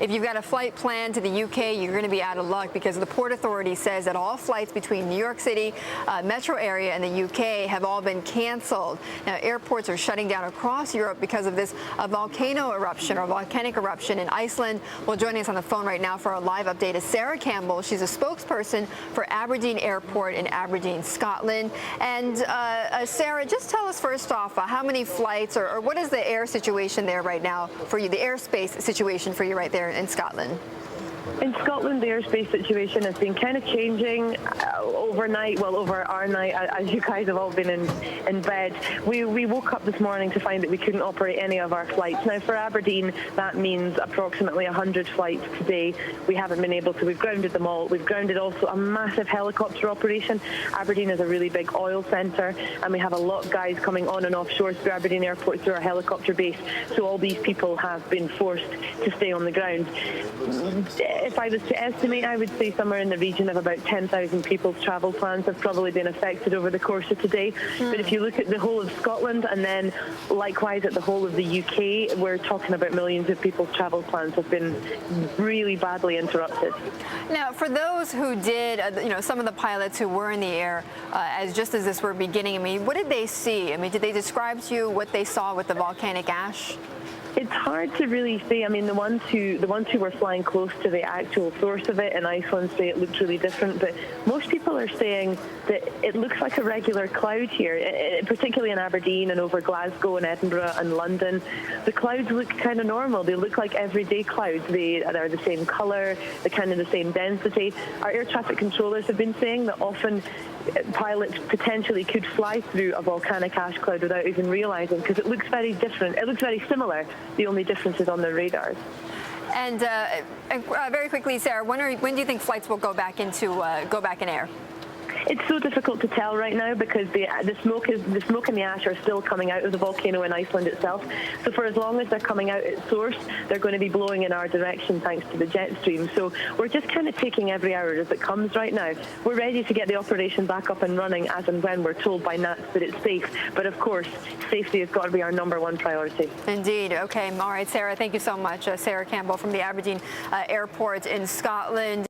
if you've got a flight planned to the UK, you're going to be out of luck because the Port Authority says that all flights between New York City metro area and the UK have all been canceled. Now, airports are shutting down across Europe because of this volcano eruption or volcanic eruption in Iceland. Well, joining us on the phone right now for a live update is Sarah Campbell. She's a spokesperson for Aberdeen Airport in Aberdeen, Scotland. And Sarah, just tell us first off how many flights or what is the air situation there right now for you, the airspace situation for you right there in Scotland? In Scotland, the airspace situation has been kind of changing overnight, well, over our night, as you guys have all been in bed. We woke up this morning to find that we couldn't operate any of our flights. Now, for Aberdeen, that means approximately 100 flights today. We haven't been able to. We've grounded them all. We've grounded also a massive helicopter operation. Aberdeen is a really big oil centre, and we have a lot of guys coming on and off shore through Aberdeen Airport through our helicopter base. So all these people have been forced to stay on the ground. If I was to estimate, I would say somewhere in the region of about 10,000 people's travel plans have probably been affected over the course of today. But if you look at the whole of Scotland and then likewise at the whole of the UK, we're talking about millions of people's travel plans have been really badly interrupted. Now, for those who did, some of the pilots who were in the air just as this were beginning, I mean, what did they see? I mean, did they describe to you what they saw with the volcanic ash? It's hard to really say. I mean, the ones who were flying close to the actual source of it in Iceland say it looked really different, but most people are saying that it looks like a regular cloud here, particularly in Aberdeen and over Glasgow and Edinburgh and London. The clouds look kind of normal. They look like everyday clouds. They're the same colour, they're kind of the same density. Our air traffic controllers have been saying that often pilots potentially could fly through a volcanic ash cloud without even realising, because it looks very different. It looks very similar. The only difference is on their radars. And very quickly, Sarah, when do you think flights will go back in air? It's so difficult to tell right now because the smoke and the ash are still coming out of the volcano in Iceland itself. So for as long as they're coming out at source, they're going to be blowing in our direction thanks to the jet stream. So we're just kind of taking every hour as it comes right now. We're ready to get the operation back up and running as and when we're told by NATS that it's safe. But of course, safety has got to be our #1 priority. Indeed. Okay. All right, Sarah, thank you so much. Sarah Campbell from the Aberdeen Airport in Scotland.